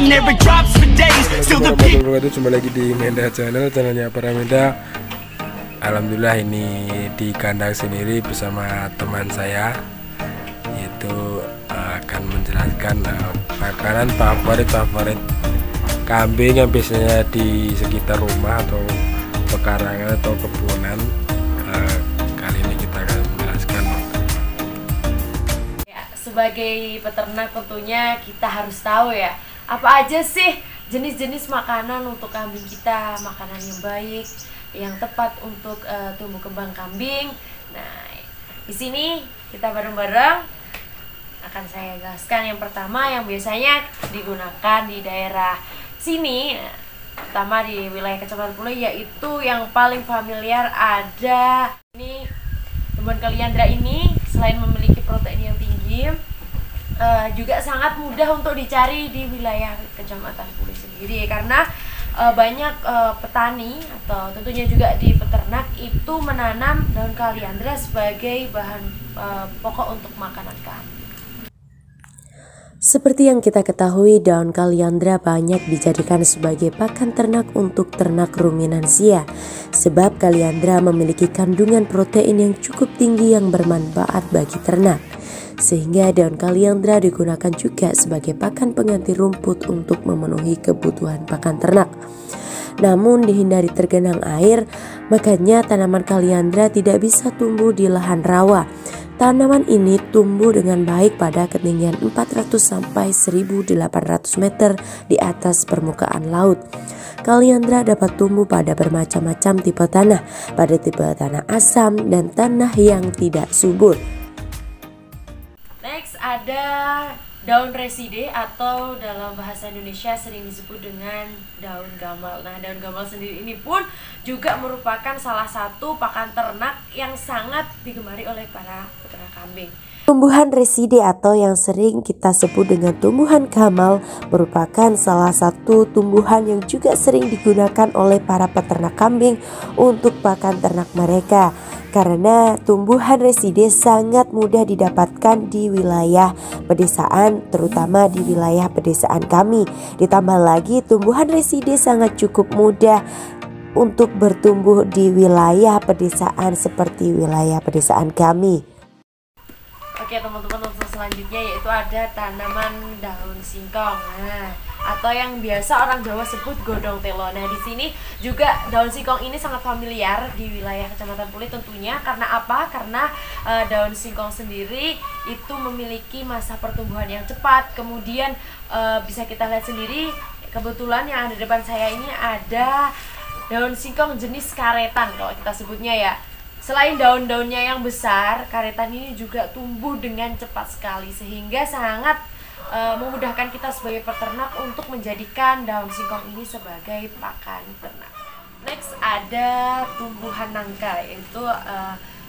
never drops for days. Still the people. Jumpa lagi di Menda Channel, channelnya para Menda. Alhamdulillah ini di kandang sendiri bersama teman saya, yaitu akan menjelaskan makanan favorit kambing yang biasanya di sekitar rumah atau pekarangan atau kebunan. Kali ini kita akan menjelaskan. Ya, sebagai peternak tentunya kita harus tahu ya, apa aja sih jenis-jenis makanan untuk kambing kita, makanan yang baik, yang tepat untuk tumbuh kembang kambing. Nah, di sini kita bareng-bareng akan saya jelaskan yang pertama yang biasanya digunakan di daerah sini, pertama di wilayah Kecamatan Pule, yaitu yang paling familiar ada ini tumbuhan kaliandra. Ini selain memiliki protein yang tinggi, juga sangat mudah untuk dicari di wilayah Kecamatan Pule sendiri, karena banyak petani atau tentunya juga di peternak itu menanam daun kaliandra sebagai bahan pokok untuk makanan kambing. Seperti yang kita ketahui, daun kaliandra banyak dijadikan sebagai pakan ternak untuk ternak ruminansia, sebab kaliandra memiliki kandungan protein yang cukup tinggi yang bermanfaat bagi ternak. Sehingga daun kaliandra digunakan juga sebagai pakan pengganti rumput untuk memenuhi kebutuhan pakan ternak. Namun dihindari tergenang air, makanya tanaman kaliandra tidak bisa tumbuh di lahan rawa. Tanaman ini tumbuh dengan baik pada ketinggian 400 sampai 1800 meter di atas permukaan laut. Kaliandra dapat tumbuh pada bermacam-macam tipe tanah, pada tipe tanah asam dan tanah yang tidak subur. Next ada daun reside atau dalam bahasa Indonesia sering disebut dengan daun gamal. Nah, daun gamal sendiri ini pun juga merupakan salah satu pakan ternak yang sangat digemari oleh para peternak kambing. Tumbuhan reside atau yang sering kita sebut dengan tumbuhan gamal merupakan salah satu tumbuhan yang juga sering digunakan oleh para peternak kambing untuk pakan ternak mereka. Karena tumbuhan reside sangat mudah didapatkan di wilayah pedesaan, terutama di wilayah pedesaan kami. Ditambah lagi tumbuhan reside sangat cukup mudah untuk bertumbuh di wilayah pedesaan seperti wilayah pedesaan kami. Oke teman-teman, untuk selanjutnya yaitu ada tanaman daun singkong. Nah, atau yang biasa orang Jawa sebut godong telo. Nah, di sini juga daun singkong ini sangat familiar di wilayah Kecamatan Pule tentunya. Karena apa? Karena daun singkong sendiri itu memiliki masa pertumbuhan yang cepat. Kemudian bisa kita lihat sendiri, kebetulan yang ada di depan saya ini ada daun singkong jenis karetan kalau kita sebutnya ya. Selain daun-daunnya yang besar, karetan ini juga tumbuh dengan cepat sekali, sehingga sangat memudahkan kita sebagai peternak untuk menjadikan daun singkong ini sebagai pakan ternak. Next ada tumbuhan nangka, yaitu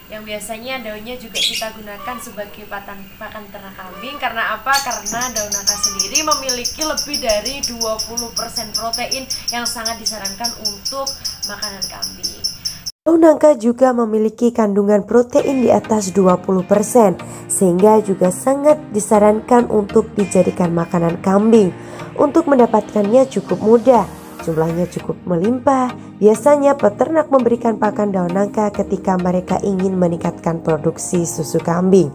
yang biasanya daunnya juga kita gunakan sebagai pakan ternak kambing. Karena apa? Karena daun nangka sendiri memiliki lebih dari 20% protein yang sangat disarankan untuk makanan kambing. Daun nangka juga memiliki kandungan protein di atas 20%, sehingga juga sangat disarankan untuk dijadikan makanan kambing. Untuk mendapatkannya cukup mudah, jumlahnya cukup melimpah. Biasanya peternak memberikan pakan daun nangka ketika mereka ingin meningkatkan produksi susu kambing.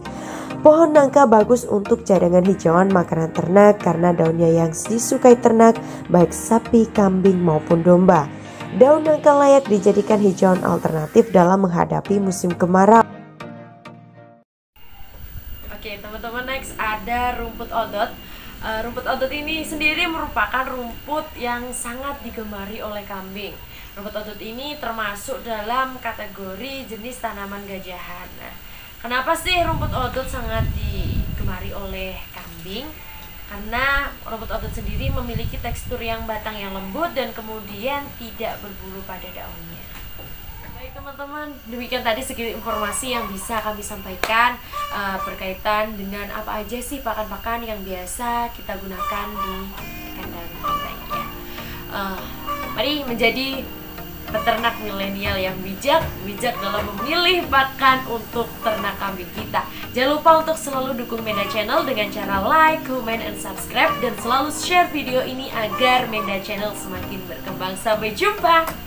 Pohon nangka bagus untuk cadangan hijauan makanan ternak karena daunnya yang disukai ternak baik sapi, kambing maupun domba. Daun nangka layak dijadikan hijauan alternatif dalam menghadapi musim kemarau. Oke teman-teman, next ada rumput odot. Rumput odot ini sendiri merupakan rumput yang sangat digemari oleh kambing. Rumput odot ini termasuk dalam kategori jenis tanaman gajahan. Nah, kenapa sih rumput odot sangat digemari oleh kambing? Karena rumput odot sendiri memiliki tekstur yang batang yang lembut dan kemudian tidak berbulu pada daunnya. Baik teman-teman, demikian tadi sedikit informasi yang bisa kami sampaikan berkaitan dengan apa aja sih pakan-pakan yang biasa kita gunakan di kandang kita ya. Mari menjadi peternak milenial yang bijak dalam memilih pakan untuk ternak kambing kita. Jangan lupa untuk selalu dukung Menda Channel dengan cara like, comment, and subscribe, dan selalu share video ini agar Menda Channel semakin berkembang. Sampai jumpa!